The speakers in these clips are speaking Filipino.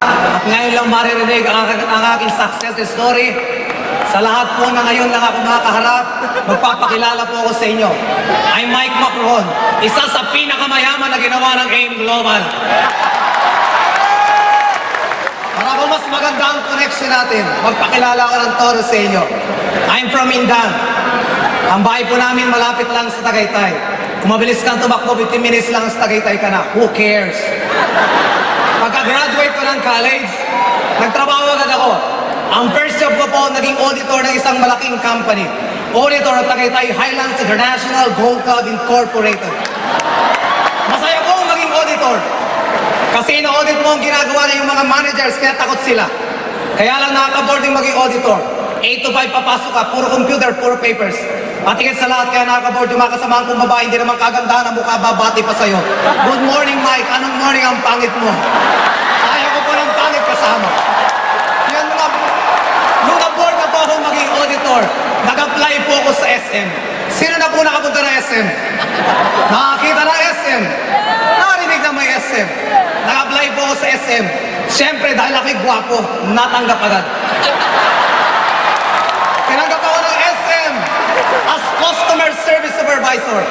At ngayon lang maririnig ang aking success story. Sa lahat po na ngayon lang ako makakaharap, magpapakilala po ako sa inyo. I'm Mike Macron, isa sa pinakamayaman na ginawa ng AIM Global. Para po mas maganda ang connection natin, magpakilala ko ng toro sa inyo. I'm from Indan. Ang bahay po namin malapit lang sa Tagaytay. Kung mabilis kang tumakbo, 15 minutes lang sa Tagaytay ka na. Who cares? Pagka-graduate ko ng college, nagtrabaho agad ako. Ang first job ko po, naging auditor ng isang malaking company. Auditor ng Tagaytay Highlands International Gold Club Incorporated. Masaya po maging auditor. Kasi ino-audit mo ang ginagawa ng yung mga managers, kaya takot sila. Kaya lang nakaka-boarding maging auditor. 8 to 5 papasok ka, puro computer, puro papers. Patikit sa lahat, kaya nakaka-board yung mga kasamahan kong babae, hindi naman kagandahan ang mukha, babati pa sa'yo. Good morning, Mike. Anong morning ang pangit mo? Ayaw ko po ng pangit kasama. Yan mga, nung na-board na po ako maging auditor, nag-apply po ako sa SM. Sino na po nakapunta ng SM? Nakakita ng SM. Narinig na may SM. Nag-apply po ako sa SM. Siyempre, dahil ako'y gwapo, natanggap agad. Tinanggap ako ng SM as Customer Service Supervisor.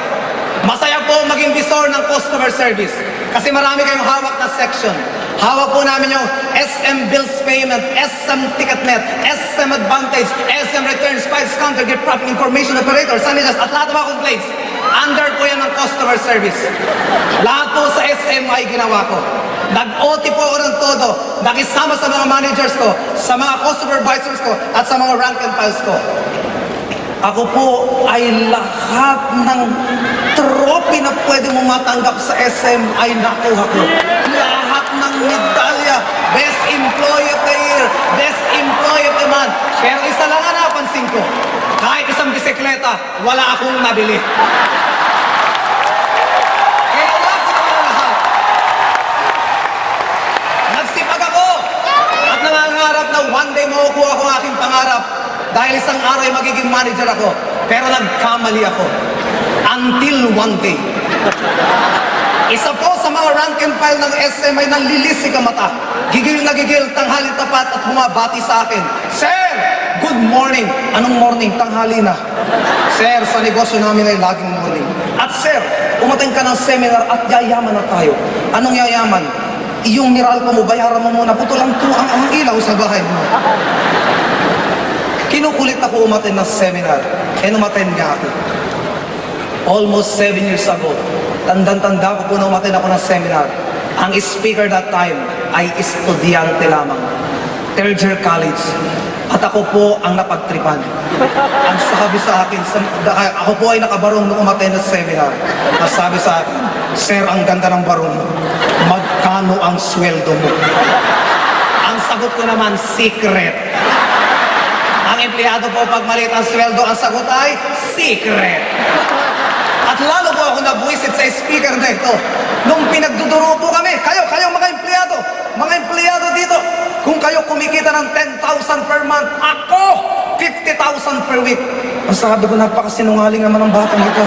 Masaya po maging visor ng customer service. Kasi marami kayong hawak na section. Hawak po namin yung SM Bills Payment, SM TicketNet, SM Advantage, SM Returns, Files Counter, Get Profit Information Operator, Sanitas, at lahat ng mga complaints. Under po yan ng customer service. Lahat po sa SM ay ginawa ko. Nag-OT po ako ng todo. Nakisama sa mga managers ko, sa mga co-supervisors ko, at sa mga rank and files ko. Ako po ay lahat ng trophy na pwede mo matanggap sa SM ay nakuha ko. Lahat ng medalya, Best Employee of the Year, Best Employee of the Month. Pero isa lang ang napansin ko, kahit isang bisikleta, wala akong nabili. Kaya wala ko naman lahat. Nagsipag ako at nangangarap na one day makukuha ko ang aking pangarap. Dahil isang araw ay magiging manager ako. Pero nagkamali ako. Until one day. Isa po sa mga rank and file ng SM ay nanlilisik ang mata. Gigil na gigil, tanghali tapat at bumabati sa akin. Sir! Good morning! Anong morning? Tanghali na. Sir, sa negosyo namin ay laging morning. At sir, umating ka ng seminar at yayaman na tayo. Anong yayaman? Iyong Meralco mo, bayaran mo muna. Putulang tuang ang ilaw sa bahay mo. Kinukulit ako umaten ng seminar. Umaten nga ako. Almost 7 years ago. Tandang-tanda ko po na umaten ako ng seminar. Ang speaker that time ay estudyante lamang. Third year college. At ako po ang napagtripan. Ang sabi sa akin, ako po ay nakabarong nung umaten ng seminar. Ang sabi sa akin, Sir, ang ganda ng barong mo. Magkano ang sweldo mo? Ang sagot ko naman, secret. Ang empleyado po pag maliit ang sweldo, ang sagot ay secret. At lalo po ako nabuisit sa speaker na ito. Nung pinagduduro po kami, kayo mga empleyado dito, kung kayo kumikita ng 10,000 per month, ako 50,000 per week. Ang sabi ko, napakasinungaling naman ng batang ito.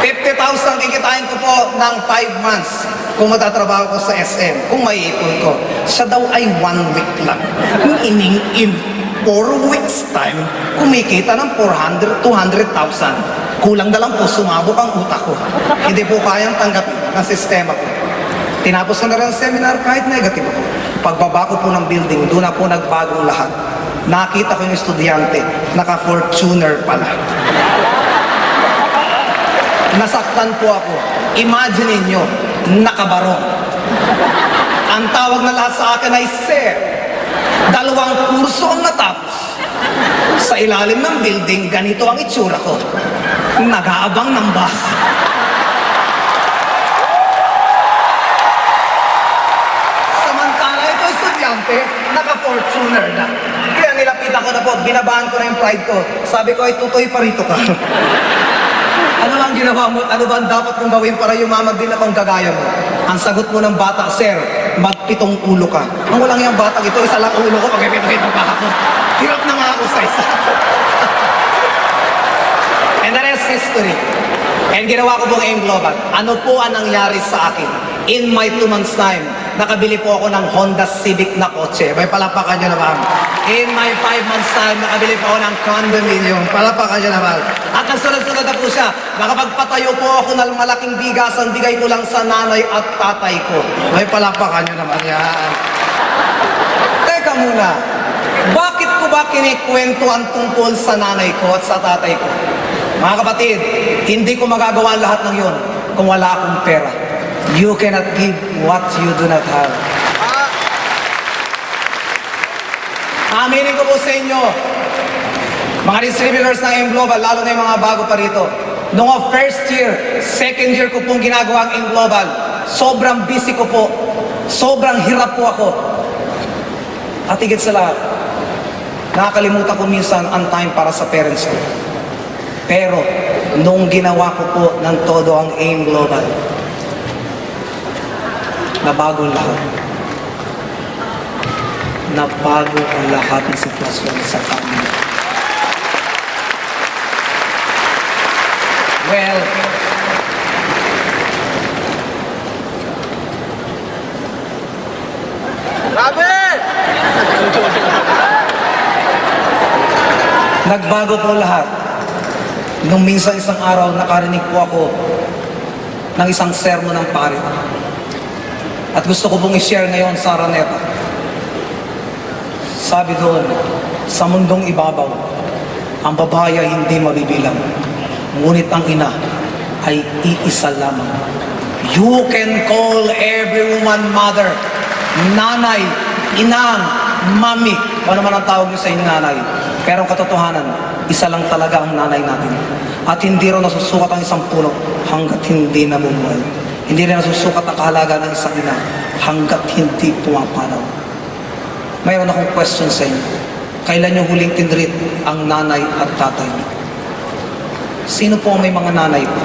50,000 kikitain ko po ng 5 months kung magtatrabaho ko sa SM, kung maiipon ko. Siya daw ay 1 week lang. Kung ining-in 4 weeks time, kumikita ng 400, 200,000. Kulang na lang po, sumabog ang utak ko. Hindi po kayang tanggapin ng sistema ko. Tinapos ko na rin ang seminar kahit negative ako. Pagbaba ko po ng building, doon na po nagbagong lahat. Nakita ko yung estudyante, naka-Fortuner pala. Nasaktan po ako. Imagine niyo, nakabarong. Ang tawag na lahat sa akin ay Sir. 2 kurso ang natapos. Sa ilalim ng building, ganito ang itsura ko. Nag-aabang ng bus. Samantala ito estudyante, naka-Fortuner na. Kaya nilapitan ko na po, binabahan ko na yung pride ko. Sabi ko ay tutoy pa rito ka. Ano ang ginawa mo? Ano ba ang dapat kong gawin para yumaman din akong gagaya mo? Ang sagot mo ng bata, Sir, magpitong ulo ka. Ang walang yung batang ito, isa lang ulo ko, pag-ipit-ipit pa ako. Hirap na nga ako sa isa. And the rest history. And ginawa ko pong AIM Global. Ano po ang nangyari sa akin? In my 2 months time, nakabili po ako ng Honda Civic na kotse. May palapakan nyo naman. In my 5 months time, nakabili po ako ng condominium. Palapakan nyo naman. At nagsunod-sunod na po siya. Nakapagpatayo po ako ng malaking bigasan, bigay ko lang sa nanay at tatay ko. May palapakan nyo naman yan. Teka muna, bakit ko ba kinikwento ang tungkol sa nanay ko at sa tatay ko? Mga kapatid, hindi ko magagawa ang lahat ng yon kung wala akong pera. You cannot give what you do not have. Aminin ko po sa inyo, mga distributors ng M Global, lalo na yung mga bago pa rito. Noong first year, second year ko pong ginagawa ang M Global, sobrang busy ko po, sobrang hirap po ako. At higit sa lahat, nakakalimutan ko minsan ang time para sa parents ko. Pero, nung ginawa ko po ng todo ang AIM Global, nabago ang lahat. Nabago ang lahat ng sitwasyon sa family. Well, nagbago po lahat. Nung minsan isang araw, nakarinig po ako ng isang sermon ng pare. At gusto ko pong i-share ngayon sa Araneta. Sabi doon, sa mundong ibabaw, ang babae ay hindi mabibilang. Ngunit ang ina ay iisa lamang. You can call every woman mother, nanay, inang, mami. Ano naman ang tawag niyo sa inyong nanay? Pero ang katotohanan, isa lang talaga ang nanay natin. At hindi raw nasusukat ang isang puno hanggat hindi nabubuhay. Hindi rin nasusukat ang kahalaga ng isang ina hanggat hindi pumapanaw. Mayroon akong question sa inyo. Kailan yung huling tinreat ang nanay at tatay niyo? Sino po ang may mga nanay pa?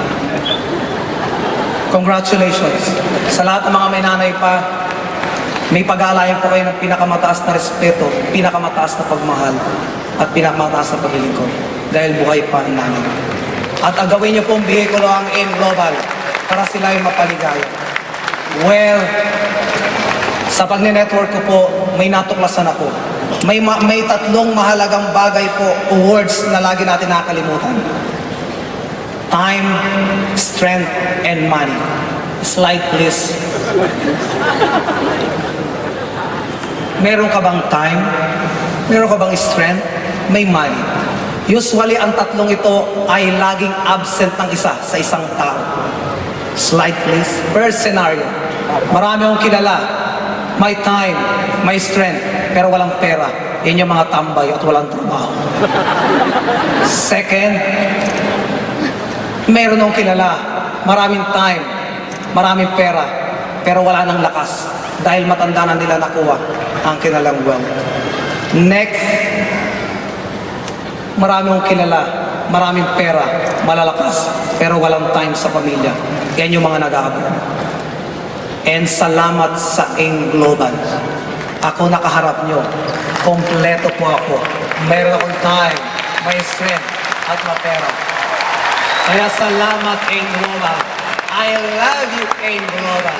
Congratulations. Sa lahat ng mga may nanay pa, may pag-aalayan po kayo ng pinakamataas na respeto, pinakamataas na pagmahal, at pinakamataas na paglilingkod dahil buhay pa ang nanay. At ang gawin niyo pong bihikulo ang AIM Global para sila ay mapaligaya. Well, sa pagne-network ko po, may natuklasan ako. May tatlong mahalagang bagay po o words na lagi natin nakakalimutan. Time, strength, and money. Slide please. Meron ka bang time? Meron ka bang strength? May money. Usually, ang tatlong ito ay laging absent ng isa sa isang tao. Slide please. First scenario. Marami akong kilala. May time, may strength, pero walang pera. Yan yung mga tambay at walang trabaho. Second, meron akong kilala. Maraming time, maraming pera, pero wala nang lakas. Dahil matanda na nila nakuha ang kanilang wealth. Next, marami akong kilala, maraming pera, malalakas, pero walang time sa pamilya. Yan yung mga nag-aabot. And salamat sa AIM Global. Ako nakaharap nyo. Kompleto po ako. Meron akong time, may strength, at mapera. Kaya salamat AIM Global. I love you AIM Global.